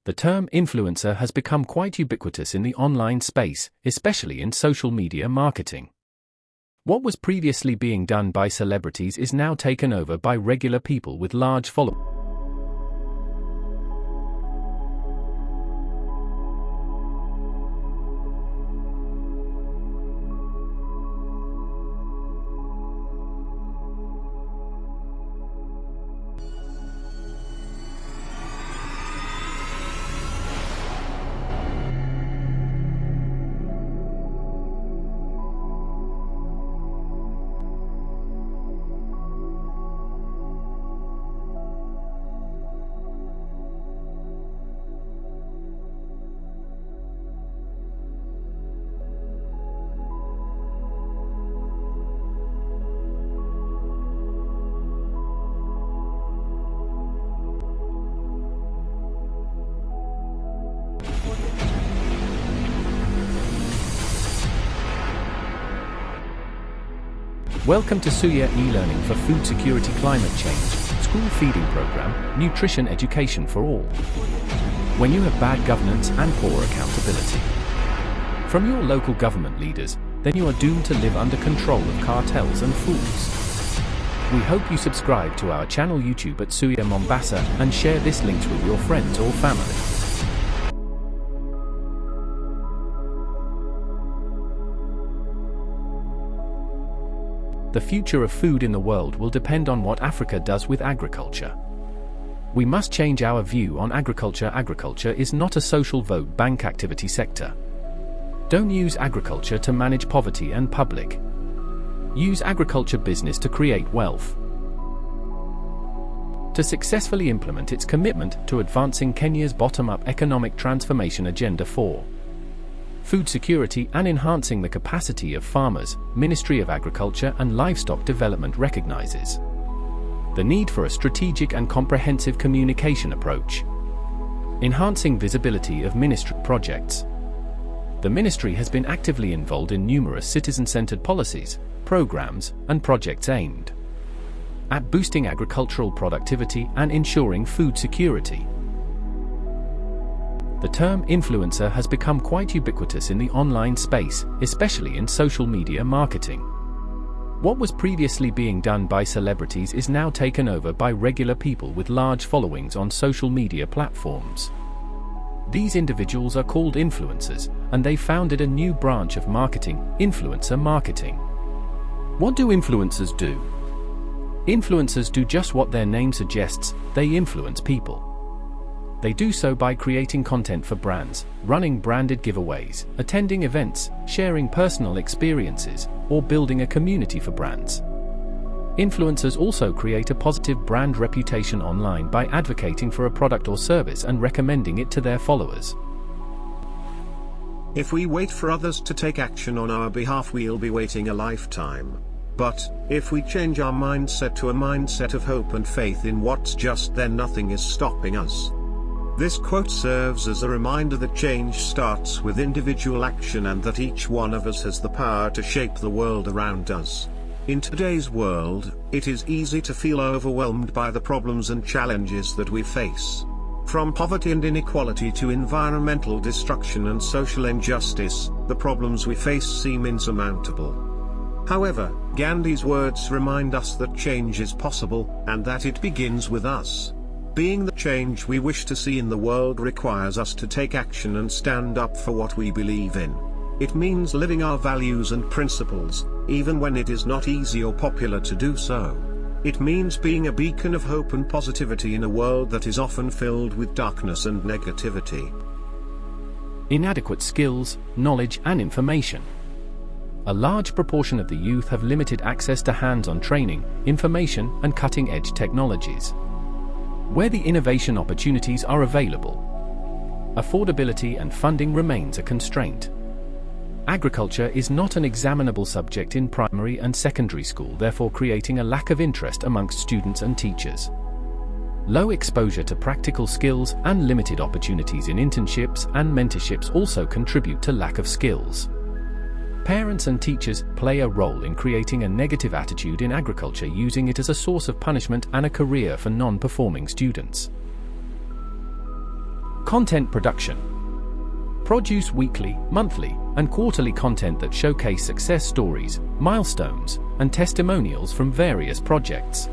The term influencer has become quite ubiquitous in the online space, especially in social media marketing. What was previously being done by celebrities is now taken over by regular people with large followings. Welcome to Suya e-learning for food security, climate change, school feeding program, nutrition education for all. When you have bad governance and poor accountability from your local government leaders, then you are doomed to live under control of cartels and fools. We hope you subscribe to our channel YouTube at Suya Mombasa and share this link with your friends or family. The future of food in the world will depend on what Africa does with agriculture. We must change our view on agriculture. Agriculture is not a social vote bank activity sector. Don't use agriculture to manage poverty and public. Use agriculture business to create wealth. To successfully implement its commitment to advancing Kenya's bottom-up economic transformation agenda for food security and enhancing the capacity of farmers, Ministry of Agriculture and Livestock Development recognizes the need for a strategic and comprehensive communication approach. Enhancing visibility of ministry projects. The ministry has been actively involved in numerous citizen-centered policies, programs, and projects aimed at boosting agricultural productivity and ensuring food security. The term influencer has become quite ubiquitous in the online space, especially in social media marketing. What was previously being done by celebrities is now taken over by regular people with large followings on social media platforms. These individuals are called influencers, and they founded a new branch of marketing, influencer marketing. What do influencers do? Influencers do just what their name suggests, they influence people. They do so by creating content for brands, running branded giveaways, attending events, sharing personal experiences, or building a community for brands. Influencers also create a positive brand reputation online by advocating for a product or service and recommending it to their followers. If we wait for others to take action on our behalf, we'll be waiting a lifetime. But if we change our mindset to a mindset of hope and faith in what's just, then nothing is stopping us. This quote serves as a reminder that change starts with individual action and that each one of us has the power to shape the world around us. In today's world, it is easy to feel overwhelmed by the problems and challenges that we face. From poverty and inequality to environmental destruction and social injustice, the problems we face seem insurmountable. However, Gandhi's words remind us that change is possible, and that it begins with us. Being the change we wish to see in the world requires us to take action and stand up for what we believe in. It means living our values and principles, even when it is not easy or popular to do so. It means being a beacon of hope and positivity in a world that is often filled with darkness and negativity. Inadequate skills, knowledge, and information. A large proportion of the youth have limited access to hands-on training, information, and cutting-edge technologies. Where the innovation opportunities are available, affordability and funding remains a constraint. Agriculture is not an examinable subject in primary and secondary school, therefore creating a lack of interest amongst students and teachers. Low exposure to practical skills and limited opportunities in internships and mentorships also contribute to lack of skills. Parents and teachers play a role in creating a negative attitude in agriculture, using it as a source of punishment and a career for non-performing students. Content production. Produce weekly, monthly, and quarterly content that showcase success stories, milestones, and testimonials from various projects.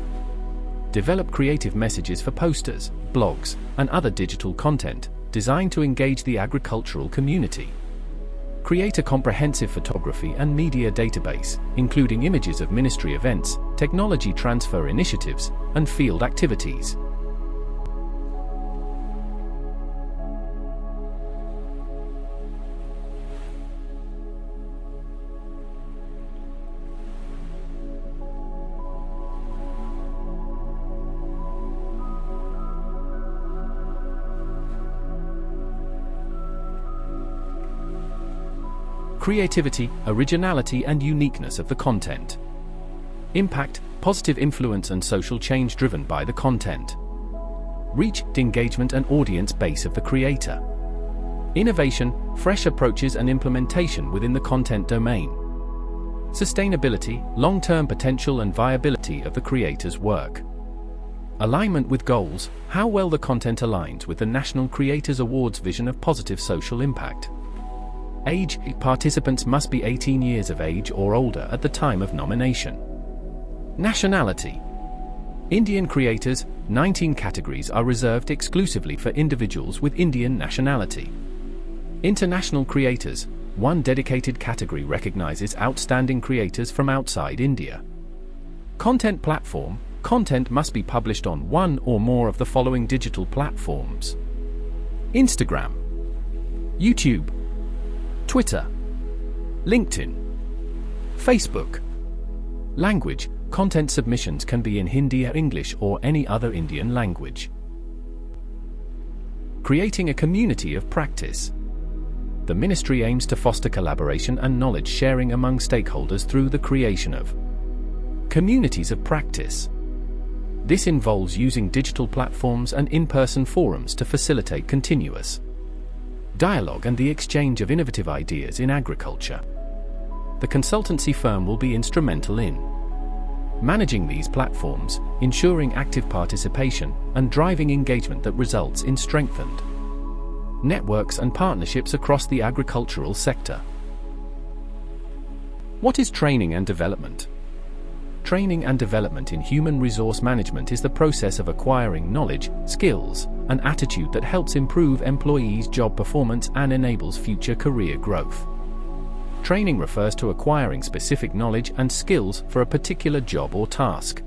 Develop creative messages for posters, blogs, and other digital content designed to engage the agricultural community. Create a comprehensive photography and media database, including images of ministry events, technology transfer initiatives, and field activities. Creativity, originality, and uniqueness of the content. Impact, positive influence and social change driven by the content. Reach, engagement and audience base of the creator. Innovation, fresh approaches and implementation within the content domain. Sustainability, long-term potential and viability of the creator's work. Alignment with goals, how well the content aligns with the National Creators Awards vision of positive social impact. Age, participants must be 18 years of age or older at the time of nomination. Nationality. Indian creators, 19 categories are reserved exclusively for individuals with Indian nationality. International creators, one dedicated category recognizes outstanding creators from outside India. Content platform, content must be published on one or more of the following digital platforms: Instagram, YouTube, Twitter, LinkedIn, Facebook. Language, content submissions can be in Hindi or English or any other Indian language. Creating a community of practice. The ministry aims to foster collaboration and knowledge sharing among stakeholders through the creation of communities of practice. This involves using digital platforms and in-person forums to facilitate continuous dialogue and the exchange of innovative ideas in agriculture. The consultancy firm will be instrumental in managing these platforms, ensuring active participation, and driving engagement that results in strengthened networks and partnerships across the agricultural sector. What is training and development? Training and development in human resource management is the process of acquiring knowledge, skills, and attitude that helps improve employees' job performance and enables future career growth. Training refers to acquiring specific knowledge and skills for a particular job or task.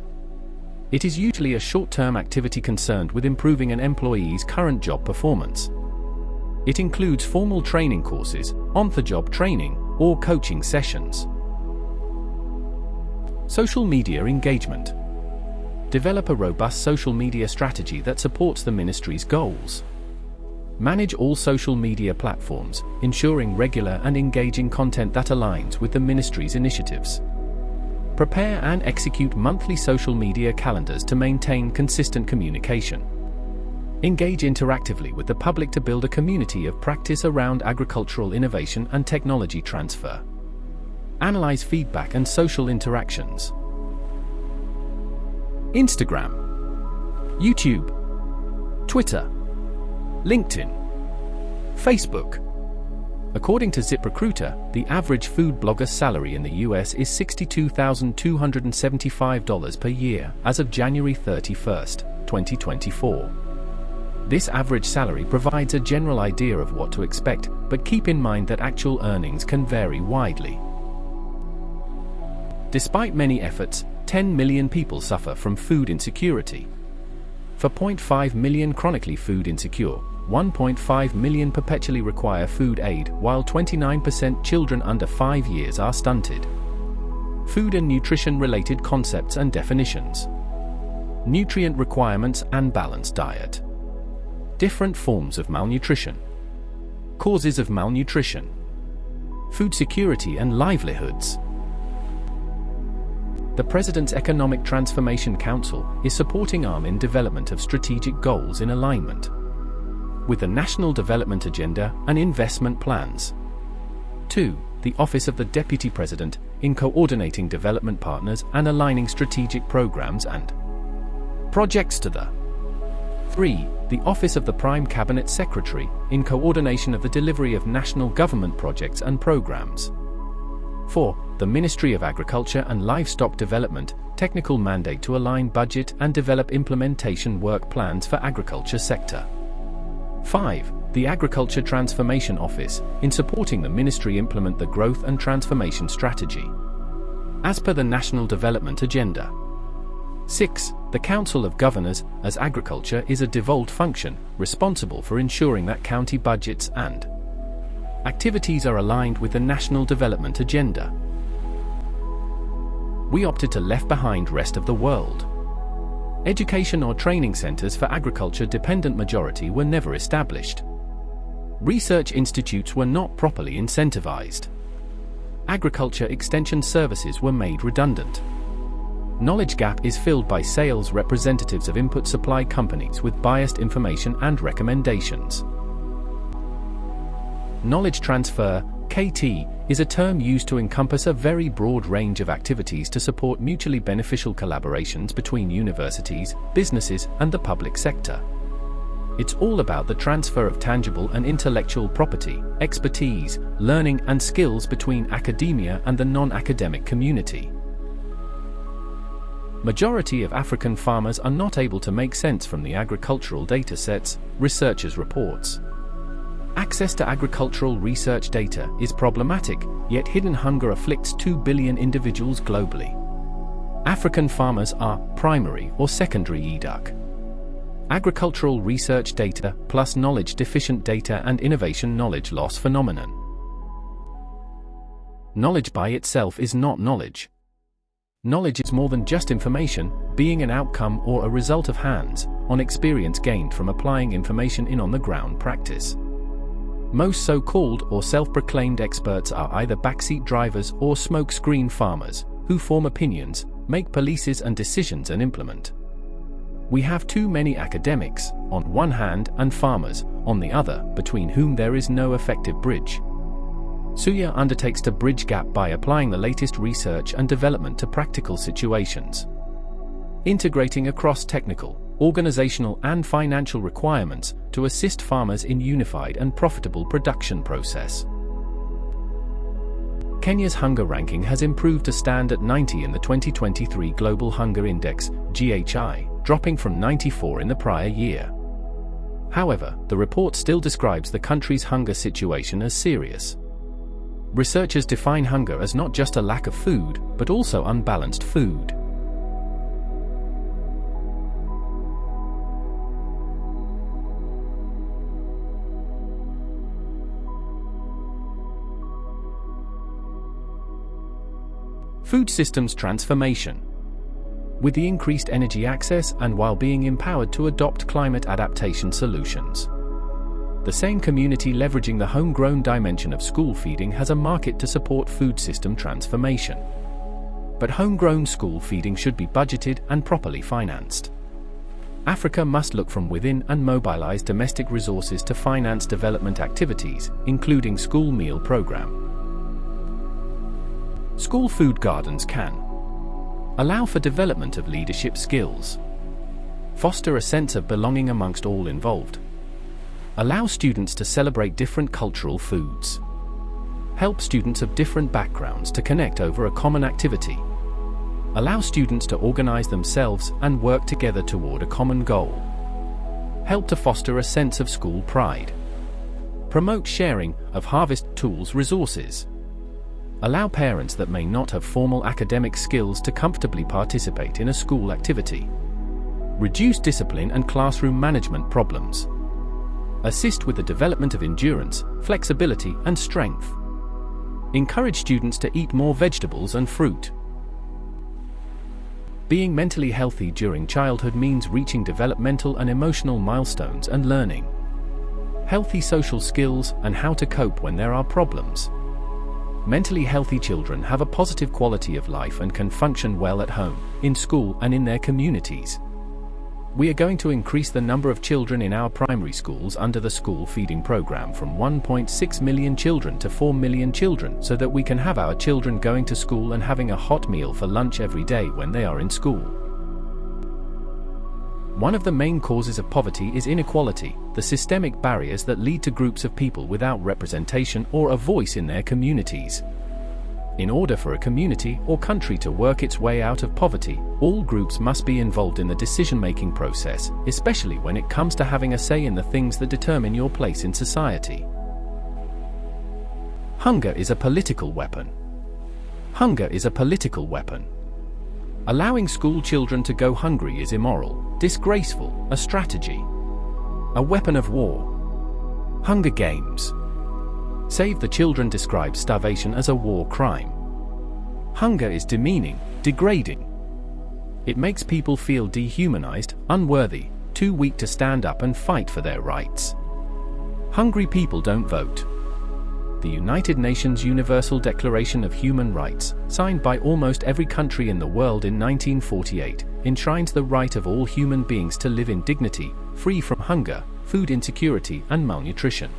It is usually a short-term activity concerned with improving an employee's current job performance. It includes formal training courses, on-the-job training, or coaching sessions. Social media engagement. Develop a robust social media strategy that supports the ministry's goals. Manage all social media platforms, ensuring regular and engaging content that aligns with the ministry's initiatives. Prepare and execute monthly social media calendars to maintain consistent communication. Engage interactively with the public to build a community of practice around agricultural innovation and technology transfer. Analyze feedback and social interactions. Instagram, YouTube, Twitter, LinkedIn, Facebook. According to ZipRecruiter, the average food blogger salary in the US is $62,275 per year as of January 31, 2024. This average salary provides a general idea of what to expect, but keep in mind that actual earnings can vary widely. Despite many efforts, 10 million people suffer from food insecurity. For 0.5 million chronically food insecure, 1.5 million perpetually require food aid, while 29% children under 5 years are stunted. Food and nutrition-related concepts and definitions. Nutrient requirements and balanced diet. Different forms of malnutrition. Causes of malnutrition. Food security and livelihoods. The President's Economic Transformation Council is supporting ARM in development of strategic goals in alignment with the National Development Agenda and investment plans. 2. The Office of the Deputy President, in coordinating development partners and aligning strategic programs and projects to the 3. the Office of the Prime Cabinet Secretary, in coordination of the delivery of national government projects and programs. 4. The Ministry of Agriculture and Livestock Development, technical mandate to align budget and develop implementation work plans for agriculture sector. 5. The Agriculture Transformation Office, in supporting the ministry implement the growth and transformation strategy, as per the National Development Agenda. 6. The Council of Governors, as agriculture is a devolved function, responsible for ensuring that county budgets and activities are aligned with the National Development Agenda. We opted to left behind rest of the world. Education or training centers for agriculture-dependent majority were never established. Research institutes were not properly incentivized. Agriculture extension services were made redundant. Knowledge gap is filled by sales representatives of input supply companies with biased information and recommendations. Knowledge transfer, KT, is a term used to encompass a very broad range of activities to support mutually beneficial collaborations between universities, businesses, and the public sector. It's all about the transfer of tangible and intellectual property, expertise, learning, and skills between academia and the non-academic community. Majority of African farmers are not able to make sense from the agricultural data sets, researchers reports. Access to agricultural research data is problematic, yet hidden hunger afflicts 2 billion individuals globally. African farmers are primary or secondary EDUC. Agricultural research data plus knowledge deficient data and innovation knowledge loss phenomenon. Knowledge by itself is not knowledge. Knowledge is more than just information, being an outcome or a result of hands-on experience gained from applying information in on-the-ground practice. Most so-called or self-proclaimed experts are either backseat drivers or smoke-screen farmers, who form opinions, make policies and decisions and implement. We have too many academics, on one hand, and farmers, on the other, between whom there is no effective bridge. Suya undertakes to bridge gap by applying the latest research and development to practical situations, integrating across technical, organizational and financial requirements to assist farmers in unified and profitable production process. Kenya's hunger ranking has improved to stand at 90 in the 2023 Global Hunger Index, GHI, dropping from 94 in the prior year. However, the report still describes the country's hunger situation as serious. Researchers define hunger as not just a lack of food, but also unbalanced food. Food systems transformation. With the increased energy access and while being empowered to adopt climate adaptation solutions. The same community leveraging the homegrown dimension of school feeding has a market to support food system transformation. But homegrown school feeding should be budgeted and properly financed. Africa must look from within and mobilize domestic resources to finance development activities, including school meal program. School food gardens can allow for development of leadership skills, foster a sense of belonging amongst all involved, allow students to celebrate different cultural foods, help students of different backgrounds to connect over a common activity, allow students to organize themselves and work together toward a common goal, help to foster a sense of school pride, promote sharing of harvest tools resources, allow parents that may not have formal academic skills to comfortably participate in a school activity, reduce discipline and classroom management problems, assist with the development of endurance, flexibility, and strength, encourage students to eat more vegetables and fruit. Being mentally healthy during childhood means reaching developmental and emotional milestones and learning healthy social skills and how to cope when there are problems. Mentally healthy children have a positive quality of life and can function well at home, in school, and in their communities. We are going to increase the number of children in our primary schools under the school feeding program from 1.6 million children to 4 million children so that we can have our children going to school and having a hot meal for lunch every day when they are in school. One of the main causes of poverty is inequality, the systemic barriers that lead to groups of people without representation or a voice in their communities. In order for a community or country to work its way out of poverty, all groups must be involved in the decision-making process, especially when it comes to having a say in the things that determine your place in society. Hunger is a political weapon. Hunger is a political weapon. Allowing school children to go hungry is immoral, disgraceful, a strategy, a weapon of war. Hunger Games. Save the Children describes starvation as a war crime. Hunger is demeaning, degrading. It makes people feel dehumanized, unworthy, too weak to stand up and fight for their rights. Hungry people don't vote. The United Nations Universal Declaration of Human Rights, signed by almost every country in the world in 1948, enshrines the right of all human beings to live in dignity, free from hunger, food insecurity, and malnutrition.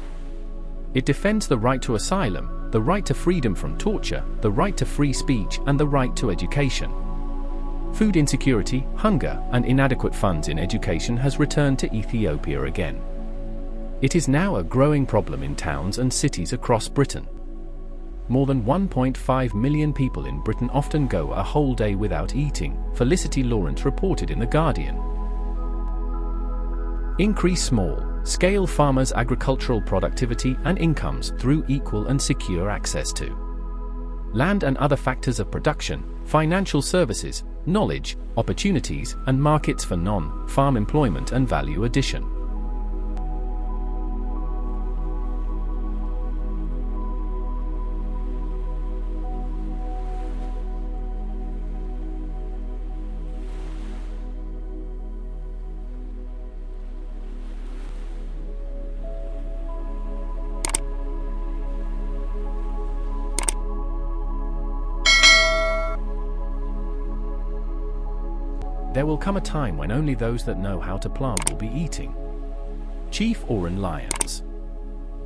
It defends the right to asylum, the right to freedom from torture, the right to free speech, and the right to education. Food insecurity, hunger, and inadequate funds in education has returned to Ethiopia again. It is now a growing problem in towns and cities across Britain. More than 1.5 million people in Britain often go a whole day without eating, Felicity Lawrence reported in The Guardian. Increase small-scale farmers' agricultural productivity and incomes through equal and secure access to land and other factors of production, financial services, knowledge, opportunities, and markets for non-farm employment and value addition. There will come a time when only those that know how to plant will be eating. Chief Oren Lyons.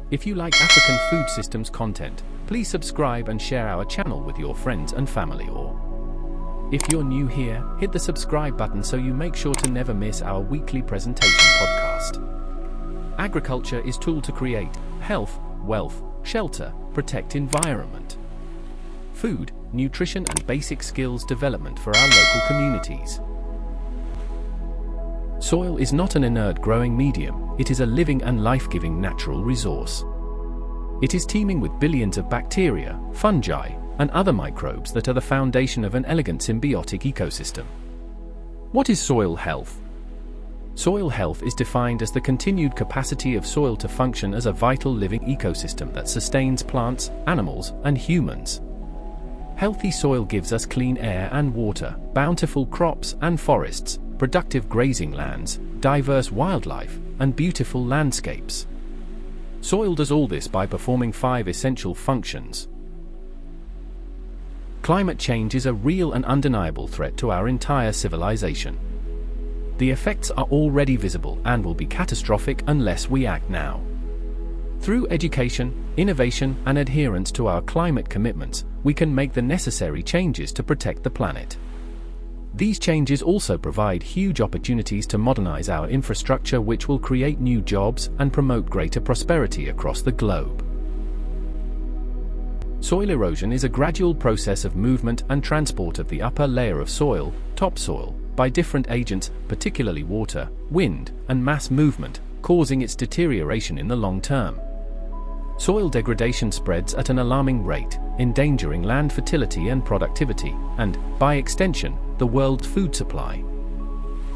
If you like African food systems content, please subscribe and share our channel with your friends and family, or if you're new here, hit the subscribe button so you make sure to never miss our weekly presentation podcast. Agriculture is tool to create health, wealth, shelter, protect environment, food, nutrition and basic skills development for our local communities. Soil is not an inert growing medium, it is a living and life-giving natural resource. It is teeming with billions of bacteria, fungi, and other microbes that are the foundation of an elegant symbiotic ecosystem. What is soil health? Soil health is defined as the continued capacity of soil to function as a vital living ecosystem that sustains plants, animals, and humans. Healthy soil gives us clean air and water, bountiful crops and forests, productive grazing lands, diverse wildlife, and beautiful landscapes. Soil does all this by performing 5 essential functions. Climate change is a real and undeniable threat to our entire civilization. The effects are already visible and will be catastrophic unless we act now. Through education, innovation, and adherence to our climate commitments, we can make the necessary changes to protect the planet. These changes also provide huge opportunities to modernize our infrastructure, which will create new jobs and promote greater prosperity across the globe. Soil erosion is a gradual process of movement and transport of the upper layer of soil, topsoil, by different agents, particularly water, wind, and mass movement, causing its deterioration in the long term. Soil degradation spreads at an alarming rate, endangering land fertility and productivity, and, by extension, the world's food supply.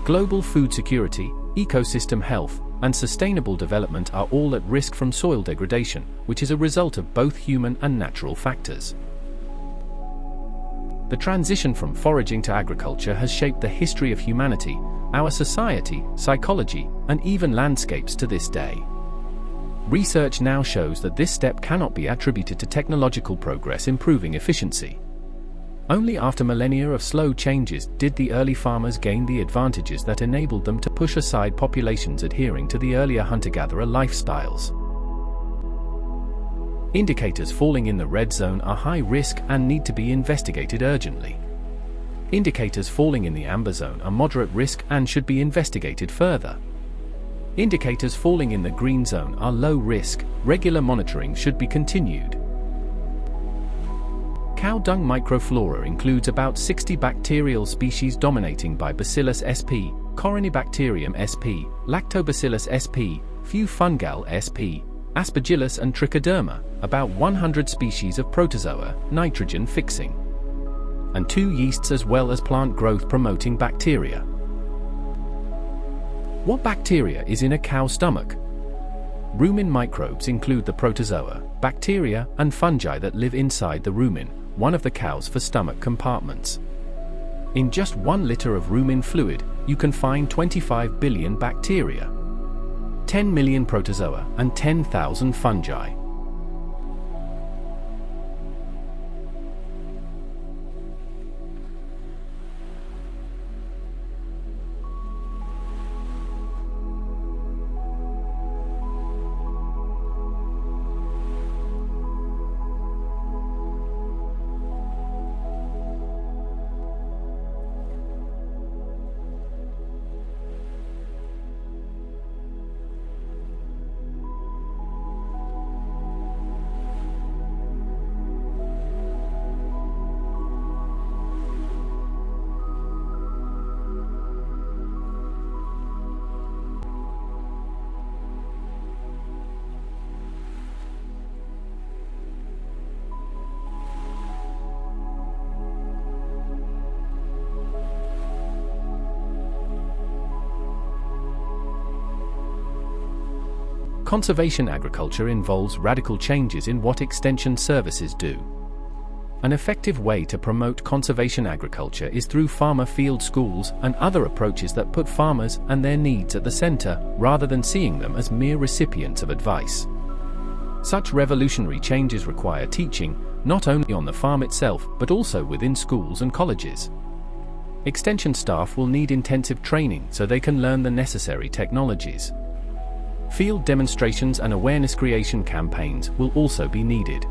Global food security, ecosystem health, and sustainable development are all at risk from soil degradation, which is a result of both human and natural factors. The transition from foraging to agriculture has shaped the history of humanity, our society, psychology, and even landscapes to this day. Research now shows that this step cannot be attributed to technological progress improving efficiency. Only after millennia of slow changes did the early farmers gain the advantages that enabled them to push aside populations adhering to the earlier hunter-gatherer lifestyles. Indicators falling in the red zone are high risk and need to be investigated urgently. Indicators falling in the amber zone are moderate risk and should be investigated further. Indicators falling in the green zone are low risk. Regular monitoring should be continued. Cow dung microflora includes about 60 bacterial species dominating by Bacillus sp, Corynebacterium sp, Lactobacillus sp, few fungal sp, Aspergillus and Trichoderma, about 100 species of protozoa, nitrogen-fixing, and 2 yeasts as well as plant growth-promoting bacteria. What bacteria is in a cow's stomach? Rumen microbes include the protozoa, bacteria, and fungi that live inside the rumen, one of the cow's 4 stomach compartments. In just 1 liter of rumen fluid, you can find 25 billion bacteria, 10 million protozoa, and 10,000 fungi. Conservation agriculture involves radical changes in what extension services do. An effective way to promote conservation agriculture is through farmer field schools and other approaches that put farmers and their needs at the center, rather than seeing them as mere recipients of advice. Such revolutionary changes require teaching, not only on the farm itself, but also within schools and colleges. Extension staff will need intensive training so they can learn the necessary technologies. Field demonstrations and awareness creation campaigns will also be needed.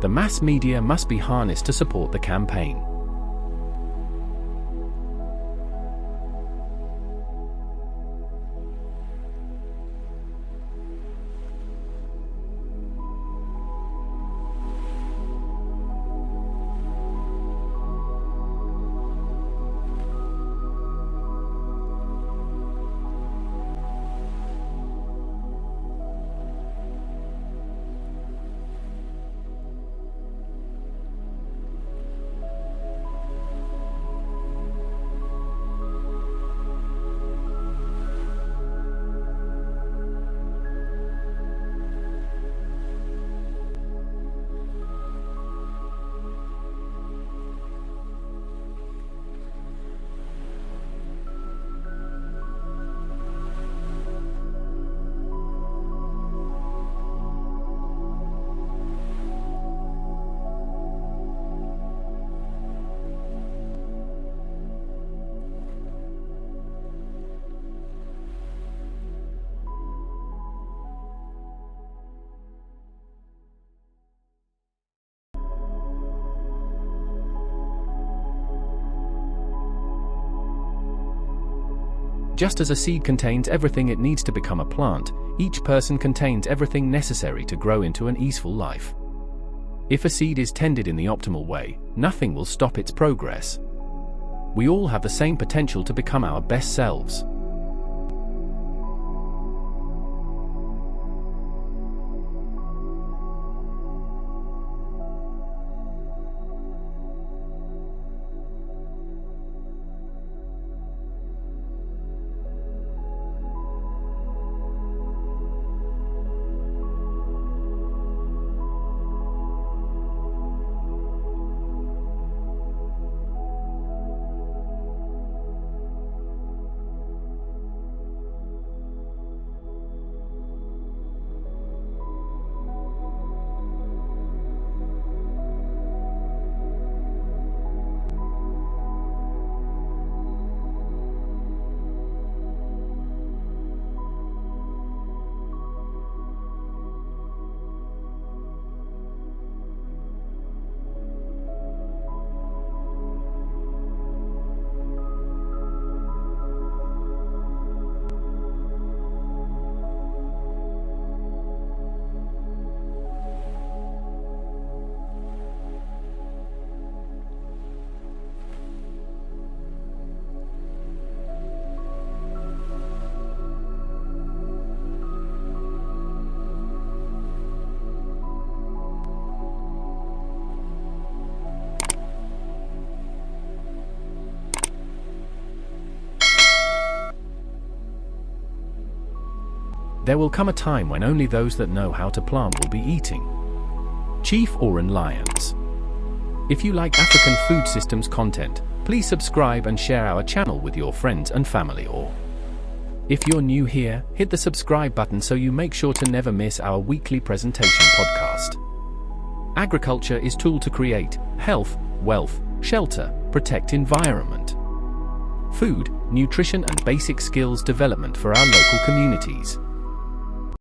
The mass media must be harnessed to support the campaign. Just as a seed contains everything it needs to become a plant, each person contains everything necessary to grow into an easeful life. If a seed is tended in the optimal way, nothing will stop its progress. We all have the same potential to become our best selves. There will come a time when only those that know how to plant will be eating. Chief Oran Lions. If you like African food systems content, please subscribe and share our channel with your friends and family. Or if you're new here, hit the subscribe button so you make sure to never miss our weekly presentation podcast. Agriculture is tool to create health, wealth, shelter, protect environment, food, nutrition and basic skills development for our local communities.